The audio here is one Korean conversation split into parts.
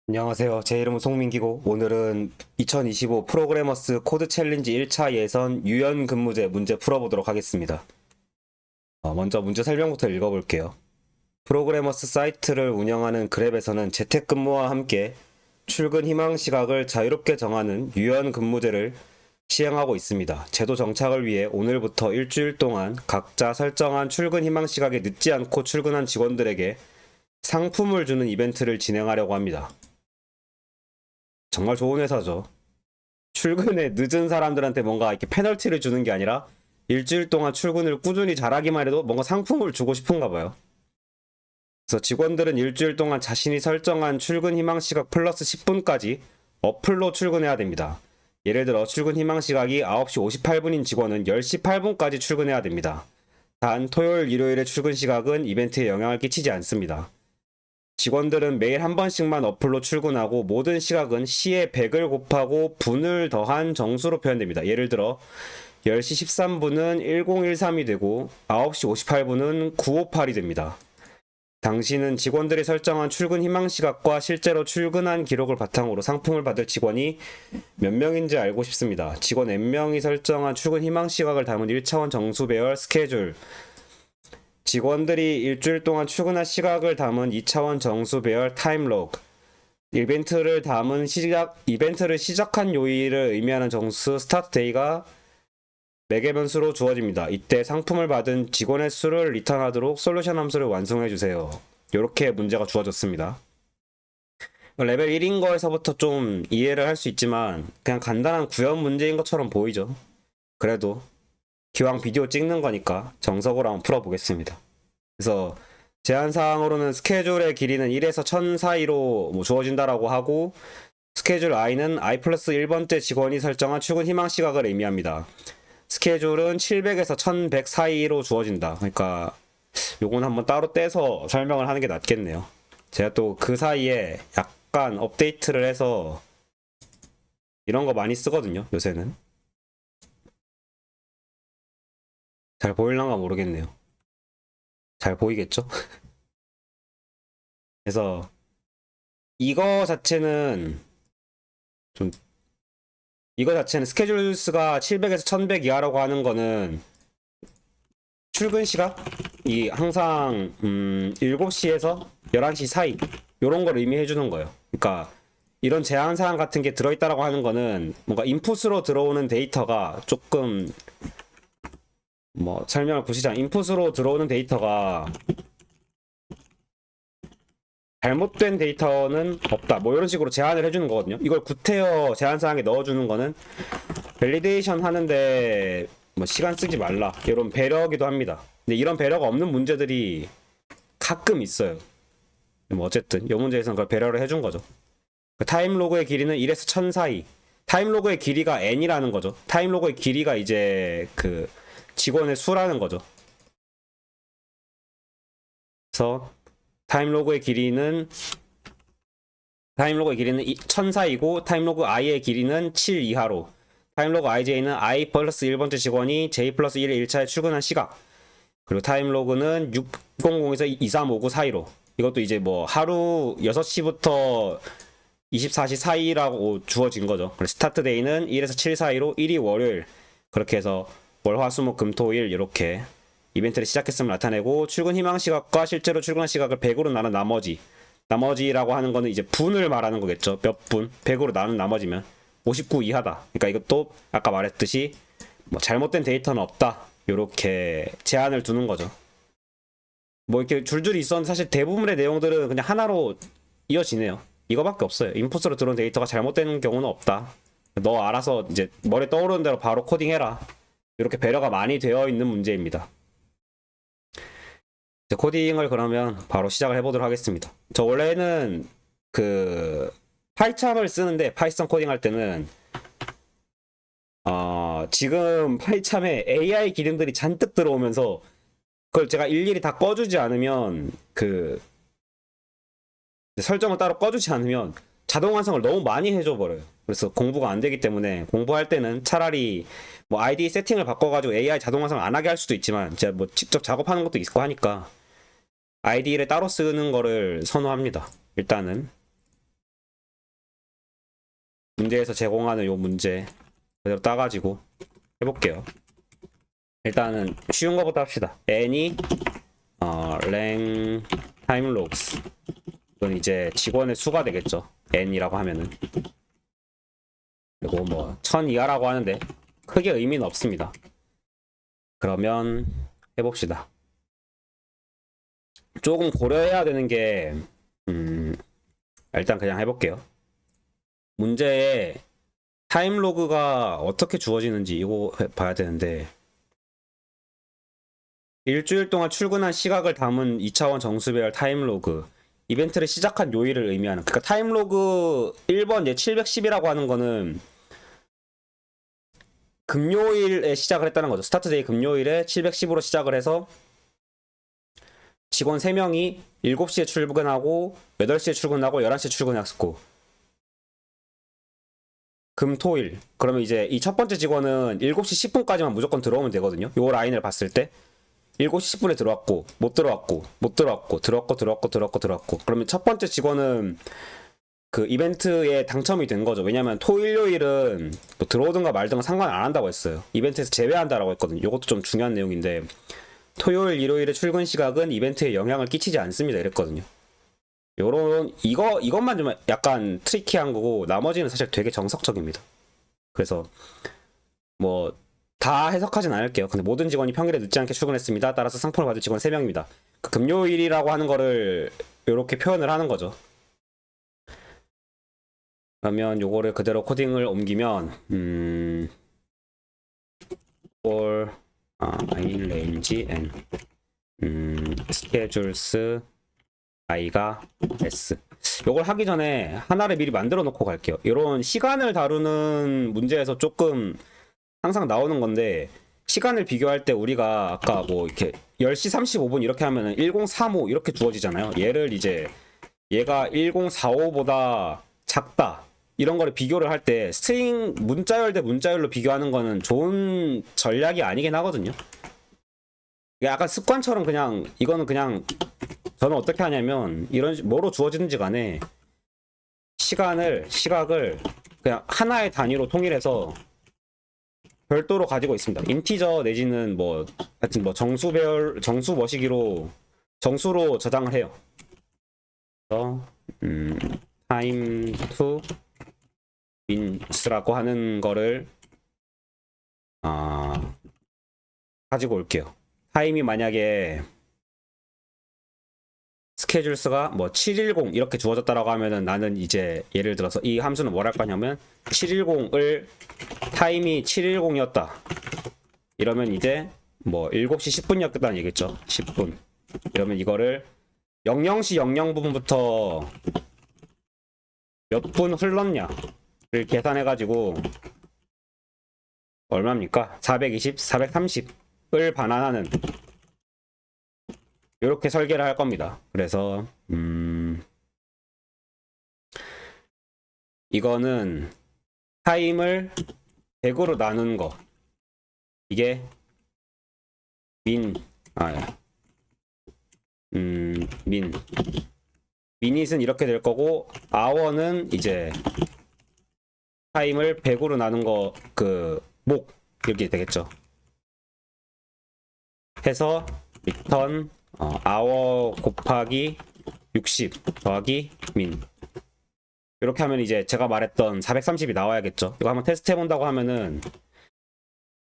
안녕하세요. 제 이름은 송민기고 오늘은 2025 프로그래머스 코드 챌린지 1차 예선 유연 근무제 문제 풀어보도록 하겠습니다. 먼저 문제 설명부터 읽어볼게요. 프로그래머스 사이트를 운영하는 그랩에서는 재택근무와 함께 출근 희망 시각을 자유롭게 정하는 유연 근무제를 시행하고 있습니다. 제도 정착을 위해 오늘부터 일주일 동안 각자 설정한 출근 희망 시각에 늦지 않고 출근한 직원들에게 상품을 주는 이벤트를 진행하려고 합니다. 정말 좋은 회사죠. 출근에 늦은 사람들한테 뭔가 이렇게 페널티를 주는 게 아니라 일주일 동안 출근을 꾸준히 잘하기만 해도 뭔가 상품을 주고 싶은가 봐요. 그래서 직원들은 일주일 동안 자신이 설정한 출근 희망 시각 플러스 10분까지 어플로 출근해야 됩니다. 예를 들어 출근 희망 시각이 9시 58분인 직원은 10시 8분까지 출근해야 됩니다. 단 토요일, 일요일의 출근 시각은 이벤트에 영향을 끼치지 않습니다. 직원들은 매일 한 번씩만 어플로 출근하고 모든 시각은 시에 100을 곱하고 분을 더한 정수로 표현됩니다. 예를 들어 10시 13분은 1013이 되고 9시 58분은 958이 됩니다. 당신은 직원들이 설정한 출근 희망 시각과 실제로 출근한 기록을 바탕으로 상품을 받을 직원이 몇 명인지 알고 싶습니다. 직원 N명이 설정한 출근 희망 시각을 담은 1차원 정수 배열 스케줄, 직원들이 일주일 동안 출근할 시각을 담은 2차원 정수 배열 타임로그, 이벤트를 시작한 요일을 의미하는 정수 스타트 데이가 매개 변수로 주어집니다. 이때 상품을 받은 직원의 수를 리턴하도록 솔루션 함수를 완성해 주세요. 이렇게 문제가 주어졌습니다. 레벨 1인 거에서부터 좀 이해를 할 수 있지만 그냥 간단한 구현 문제인 것처럼 보이죠. 그래도 기왕 비디오 찍는 거니까 정석으로 한번 풀어보겠습니다. 그래서 제한사항으로는 스케줄의 길이는 1에서 1000 사이로 주어진다라고 하고, 스케줄 i는 i 플러스 1번째 직원이 설정한 출근 희망 시각을 의미합니다. 스케줄은 700에서 1100 사이로 주어진다. 그러니까 요건 한번 따로 떼서 설명을 하는 게 낫겠네요. 제가 또 그 사이에 약간 업데이트를 해서 이런 거 많이 쓰거든요, 요새는. 잘 보일란가 모르겠네요. 잘 보이겠죠? 그래서 이거 자체는 좀 이거 자체는 스케줄 수가 700에서 1100 이하라고 하는 거는 출근 시각이 항상 7시에서 11시 사이 요런 걸 의미해 주는 거예요. 그러니까 이런 제한 사항 같은 게 들어있다라고 하는 거는 뭔가 인풋으로 들어오는 데이터가 조금 설명을 보시자. 인풋으로 들어오는 데이터가 잘못된 데이터는 없다. 이런 식으로 제한을 해주는 거거든요. 이걸 구태여 제한사항에 넣어주는 거는 밸리데이션 하는데 시간 쓰지 말라. 이런 배려기도 합니다. 근데 이런 배려가 없는 문제들이 가끔 있어요. 어쨌든 이 문제에서는 그걸 배려를 해준 거죠. 타임로그의 길이는 1에서 1000 사이. 타임로그의 길이가 n이라는 거죠. 타임로그의 길이가 이제 그 직원의 수라는 거죠. 그래서 타임로그의 길이는 1000 사이고 타임로그 i의 길이는 7 이하로, 타임로그 ij는 i 플러스 1번째 직원이 j 플러스 1의 1차에 출근한 시각, 그리고 타임로그는 600에서 2359 사이로, 이것도 이제 하루 6시부터 24시 사이라고 주어진 거죠. 그래서 스타트 데이는 1에서 7 사이로 1이 월요일, 그렇게 해서 월, 화, 수, 목, 금, 토, 일 이렇게 이벤트를 시작했음을 나타내고, 출근 희망 시각과 실제로 출근한 시각을 100으로 나눈 나머지라고 하는 거는 이제 분을 말하는 거겠죠. 몇 분, 100으로 나눈 나머지면 59 이하다. 그러니까 이것도 아까 말했듯이 잘못된 데이터는 없다, 요렇게 제한을 두는 거죠. 이렇게 줄줄이 있었는데 사실 대부분의 내용들은 그냥 하나로 이어지네요. 이거밖에 없어요. 인풋으로 들어온 데이터가 잘못되는 경우는 없다. 너 알아서 이제 머리에 떠오르는 대로 바로 코딩해라. 이렇게 배려가 많이 되어 있는 문제입니다. 코딩을 그러면 바로 시작을 해보도록 하겠습니다. 저 원래는 그 파이참을 쓰는데, 파이썬 코딩 할 때는 지금 파이참에 AI 기능들이 잔뜩 들어오면서 그걸 제가 일일이 다 꺼주지 않으면, 그 설정을 따로 꺼주지 않으면 자동 완성을 너무 많이 해줘 버려요. 그래서 공부가 안 되기 때문에, 공부할 때는 차라리 ID 세팅을 바꿔가지고 AI 자동 완성을 안 하게 할 수도 있지만, 제가 직접 작업하는 것도 있고 하니까 ID를 따로 쓰는 거를 선호합니다. 일단은 문제에서 제공하는 요 문제 그대로 따가지고 해볼게요. 일단은 쉬운 거부터 합시다. any 랭 time logs 이건 이제 직원의 수가 되겠죠. n이라고 하면은. 그리고 뭐 1000 이하라고 하는데 크게 의미는 없습니다. 그러면 해봅시다. 조금 고려해야 되는 게 일단 그냥 해볼게요. 문제에 타임 로그가 어떻게 주어지는지 이거 봐야 되는데, 일주일 동안 출근한 시각을 담은 2차원 정수배열 타임 로그, 이벤트를 시작한 요일을 의미하는, 그러니까 타임 로그 1번 얘 710이라고 하는 거는 금요일에 시작을 했다는 거죠. 스타트데이 금요일에 710으로 시작을 해서 직원 3명이 7시에 출근하고 8시에 출근하고 11시에 출근했었고, 금, 토, 일. 그러면 이제 이 첫 번째 직원은 7시 10분까지만 무조건 들어오면 되거든요. 요 라인을 봤을 때 7시 10분에 들어왔고 못 들어왔고 못 들어왔고 들어왔고. 그러면 첫 번째 직원은 그 이벤트에 당첨이 된 거죠. 왜냐면 토일요일은 뭐 들어오든가 말든가 상관 안 한다고 했어요. 이벤트에서 제외한다라고 했거든요. 이것도 좀 중요한 내용인데, 토요일, 일요일의 출근 시각은 이벤트에 영향을 끼치지 않습니다. 이랬거든요. 요런 이것만 좀 약간 트리키한 거고, 나머지는 사실 되게 정석적입니다. 그래서 뭐 다 해석하진 않을게요. 근데 모든 직원이 평일에 늦지 않게 출근했습니다. 따라서 상품을 받을 직원 3명입니다. 그 금요일이라고 하는 거를 이렇게 표현을 하는 거죠. 그러면 요거를 그대로 코딩을 옮기면 for i range n schedules i가 s. 요걸 하기 전에 하나를 미리 만들어 놓고 갈게요. 이런 시간을 다루는 문제에서 조금 항상 나오는 건데, 시간을 비교할 때 우리가 아까 뭐 이렇게 10시 35분 이렇게 하면은 1035 이렇게 주어지잖아요. 얘를 이제 얘가 1045보다 작다 이런 거를 비교를 할 때 스트링 문자열 대 문자열로 비교하는 거는 좋은 전략이 아니긴 하거든요. 약간 습관처럼 그냥, 이거는 그냥 저는 어떻게 하냐면, 이런 뭐로 주어지는지 간에 시각을 그냥 하나의 단위로 통일해서 별도로 가지고 있습니다. 인티저 내지는 뭐 하여튼 뭐 정수 머시기로 정수로 저장을 해요. 그래서 time to min스라고 하는 거를 가지고 올게요. 타임이 만약에 스케줄스가 뭐 710 이렇게 주어졌다라고 하면은, 나는 이제 예를 들어서 이 함수는 뭘 할 거냐면 710을 타임이 710이었다 이러면 이제 뭐 7시 10분이었다는 얘기겠죠. 10분. 이러면 이거를 00시 00 부분부터 몇 분 흘렀냐를 계산해 가지고 얼마입니까? 420, 430을 반환하는, 이렇게 설계를 할 겁니다. 그래서 이거는 타임을 100으로 나눈 거, 이게 미닛은 이렇게 될 거고, 아워는 이제 타임을 100으로 나눈 거 그 목 이렇게 되겠죠. 해서 리턴 아워 곱하기 60 더하기 민, 이렇게 하면 이제 제가 말했던 430이 나와야겠죠. 이거 한번 테스트 해본다고 하면은,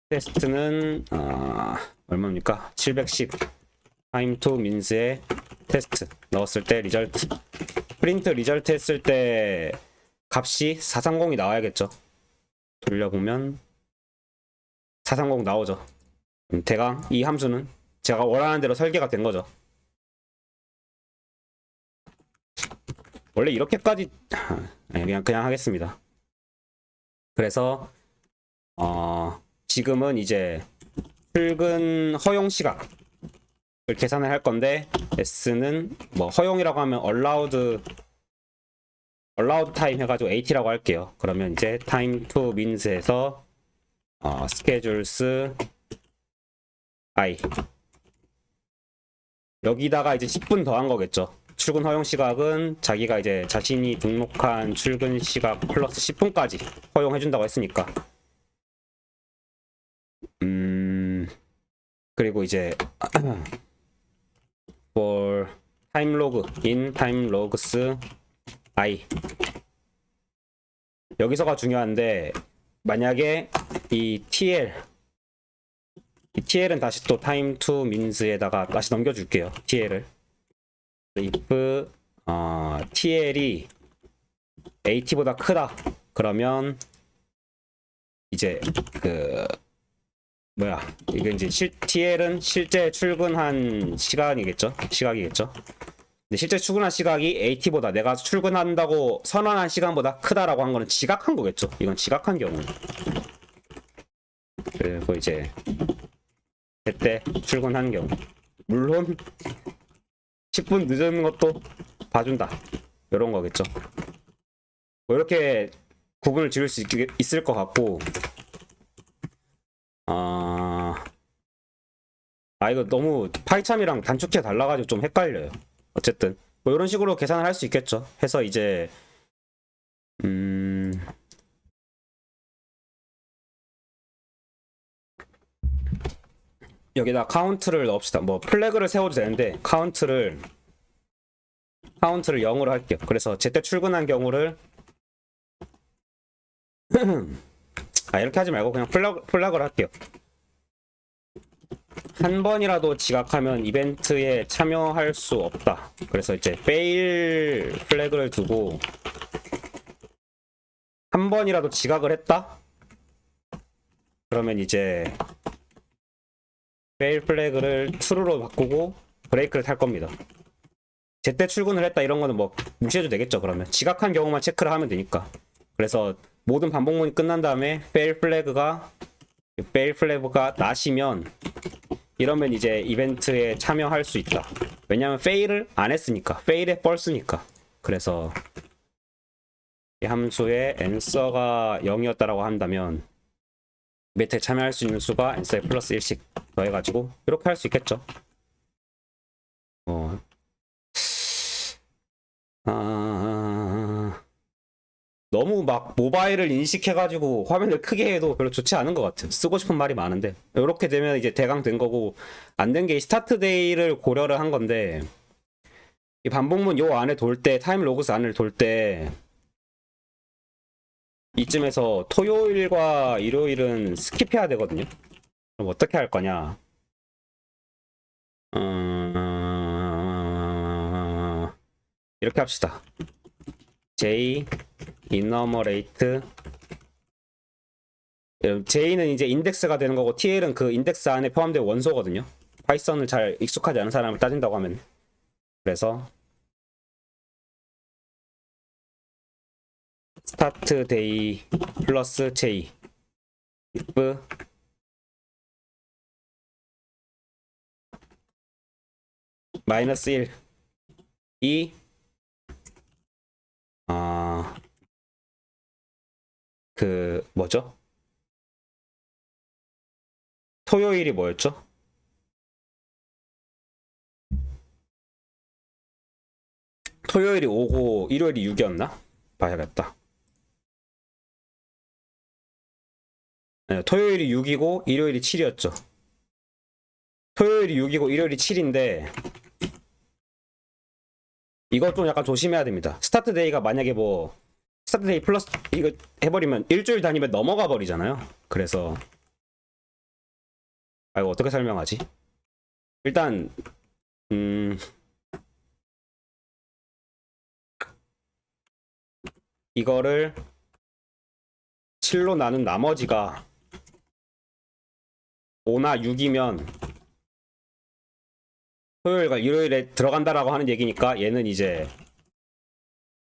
테스트는 얼마입니까? 710 time to mins의 테스트 넣었을 때 리절트, 프린트 리절트 했을 때 값이 430이 나와야겠죠. 돌려보면 430 나오죠. 대강 이 함수는 제가 원하는 대로 설계가 된 거죠. 원래 이렇게까지 그냥 하겠습니다. 그래서 지금은 이제 출근 허용 시각을 계산을 할 건데, s는 뭐 허용이라고 하면 allowed time 해가지고 80라고 할게요. 그러면 이제 time to mins에서 schedules i, 여기다가 이제 10분 더한 거겠죠. 출근 허용 시각은 자기가 이제 자신이 등록한 출근 시각 플러스 10분까지 허용해준다고 했으니까. 그리고 이제 for time log in time logs I 여기서가 중요한데, 만약에 이 TL은 다시 또 time to mins에다가 다시 넘겨줄게요. TL을 if TL이 AT보다 크다 그러면 이제 이게 이제 TL은 실제 출근한 시간이겠죠? 시각이겠죠? 근데 실제 출근한 시각이 AT보다 내가 출근한다고 선언한 시간보다 크다라고 한 거는 지각한 거겠죠? 이건 지각한 경우. 그리고 이제 제때 출근한 경우. 물론 10분 늦은 것도 봐준다. 이런 거겠죠. 뭐 이렇게 구분을 지을 수 있을 것 같고, 이거 너무 파이참이랑 단축키가 달라가지고 좀 헷갈려요. 어쨌든 뭐 이런 식으로 계산을 할 수 있겠죠. 해서 이제 여기다 카운트를 넣읍시다. 뭐 플래그를 세워도 되는데 카운트를 0으로 할게요. 그래서 제때 출근한 경우를 이렇게 하지 말고 그냥 플래그를 할게요. 한 번이라도 지각하면 이벤트에 참여할 수 없다. 그래서 이제 fail 플래그를 두고 한 번이라도 지각을 했다? 그러면 이제 fail 플래그를 true로 바꾸고 브레이크를 탈 겁니다. 제때 출근을 했다 이런 거는 뭐 무시해도 되겠죠. 그러면 지각한 경우만 체크를 하면 되니까. 그래서 모든 반복문이 끝난 다음에 fail 플래그가 나시면 이러면 이제 이벤트에 참여할 수 있다. 왜냐면 fail을 안 했으니까. fail에 false니까. 그래서 이 함수의 answer가 0이었다라고 한다면 이벤트에 참여할 수 있는 수가 answer에 플러스 1씩 더해가지고 이렇게 할 수 있겠죠. 너무 막 모바일을 인식해가지고 화면을 크게 해도 별로 좋지 않은 것 같아요. 쓰고 싶은 말이 많은데 이렇게 되면 이제 대강 된 거고, 안 된 게 스타트 데이를 고려를 한 건데, 이 반복문 요 안에 돌 때, 타임 로그스 안을 돌 때 이쯤에서 토요일과 일요일은 스킵해야 되거든요. 그럼 어떻게 할 거냐? 이렇게 합시다. J enumerate J는 이제 인덱스가 되는 거고 TL은 그 인덱스 안에 포함된 원소거든요. 파이썬을 잘 익숙하지 않은 사람을 따진다고 하면. 그래서 start day 플러스 J if 마이너스 1이 뭐죠? 토요일이 뭐였죠? 토요일이 5고 일요일이 6이었나? 봐야겠다. 네, 토요일이 6이고 일요일이 7이었죠. 토요일이 6이고 일요일이 7인데 이거 좀 약간 조심해야 됩니다. 스타트 데이가 만약에 뭐 스타트 데이 플러스 이거 해버리면 일주일 단위면 넘어가 버리잖아요. 그래서 이거 어떻게 설명하지? 일단 이거를 7로 나눈 나머지가 5나 6이면 토요일과 일요일에 들어간다라고 하는 얘기니까 얘는 이제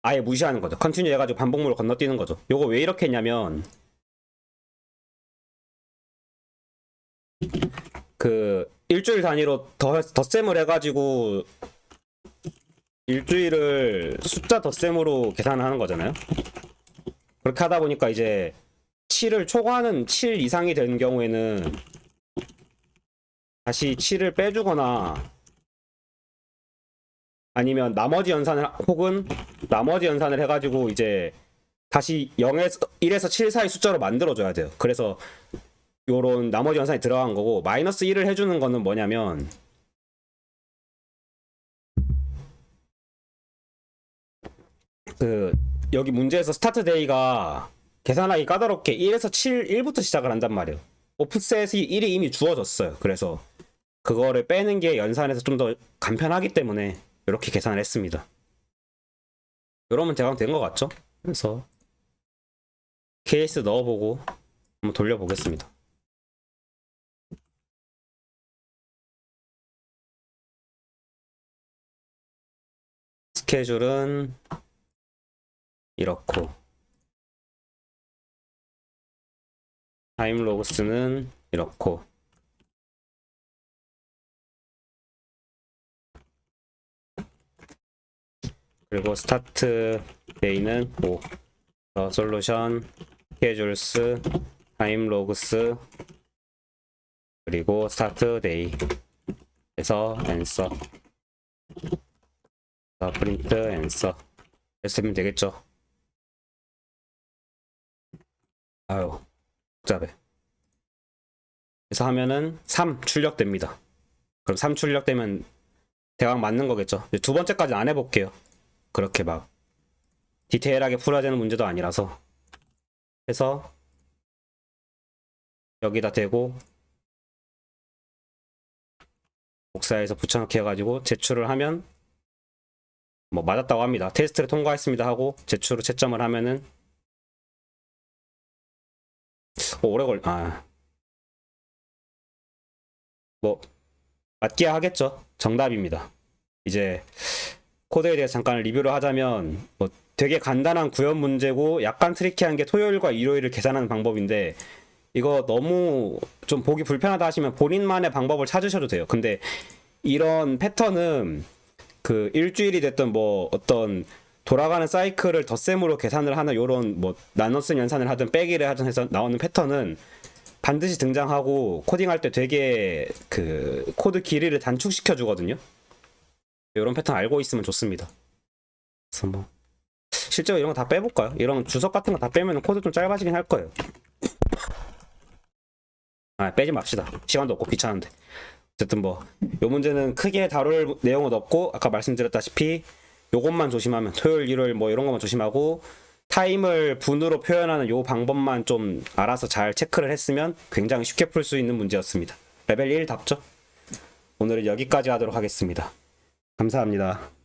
아예 무시하는 거죠. 컨티뉴 해가지고 반복문을 건너뛰는 거죠. 요거 왜 이렇게 했냐면 그 일주일 단위로 덧셈을 해가지고 일주일을 숫자 덧셈으로 계산하는 거잖아요. 그렇게 하다 보니까 이제 7을 초과하는 7 이상이 되는 경우에는 다시 7을 빼주거나 아니면 나머지 연산을 혹은 나머지 연산을 해가지고 이제 다시 0에서 1에서 7 사이 숫자로 만들어줘야 돼요. 그래서 요런 나머지 연산이 들어간 거고, 마이너스 1을 해주는 거는 뭐냐면 그 여기 문제에서 스타트 데이가 계산하기 까다롭게 1에서 7, 1부터 시작을 한단 말이에요. 오프셋이 1이 이미 주어졌어요. 그래서 그거를 빼는 게 연산에서 좀 더 간편하기 때문에 이렇게 계산을 했습니다. 이러면 대강 된 것 같죠? 그래서 케이스 넣어보고 한번 돌려보겠습니다. 스케줄은 이렇고, 타임 로그스는 이렇고, 그리고 스타트 데이는 5, 솔루션, 스케줄스, 타임 로그스, 그리고 스타트 데이에서 앤서, 프린트 앤서 이렇게 되면 되겠죠. 아유 복잡해. 그래서 하면은 3 출력됩니다. 그럼 3 출력되면 대강 맞는 거겠죠. 두 번째까지 안 해볼게요. 그렇게 막 디테일하게 풀어야 되는 문제도 아니라서. 해서 여기다 대고 복사해서 붙여넣기 해가지고 제출을 하면 뭐 맞았다고 합니다. 테스트를 통과했습니다 하고 제출 후 채점을 하면은 오래 뭐 맞기야 하겠죠. 정답입니다. 이제 코드에 대해서 잠깐 리뷰를 하자면 뭐 되게 간단한 구현 문제고 약간 트리키한 게 토요일과 일요일을 계산하는 방법인데, 이거 너무 좀 보기 불편하다 하시면 본인만의 방법을 찾으셔도 돼요. 근데 이런 패턴은 그 일주일이 됐던 뭐 어떤 돌아가는 사이클을 덧셈으로 계산을 하는 요런 뭐 나눠쓴 연산을 하든 빼기를 하든 해서 나오는 패턴은 반드시 등장하고 코딩할 때 되게 그 코드 길이를 단축시켜 주거든요. 이런 패턴 알고 있으면 좋습니다. 그래서 뭐 실제로 이런 거 다 빼볼까요? 이런 주석 같은 거 다 빼면 코드 좀 짧아지긴 할 거예요. 빼지 맙시다. 시간도 없고 귀찮은데. 어쨌든 뭐 요 문제는 크게 다룰 내용은 없고, 아까 말씀드렸다시피 요것만 조심하면, 토요일 일요일 뭐 이런 것만 조심하고 타임을 분으로 표현하는 요 방법만 좀 알아서 잘 체크를 했으면 굉장히 쉽게 풀 수 있는 문제였습니다. 레벨 1 답죠? 오늘은 여기까지 하도록 하겠습니다. 감사합니다.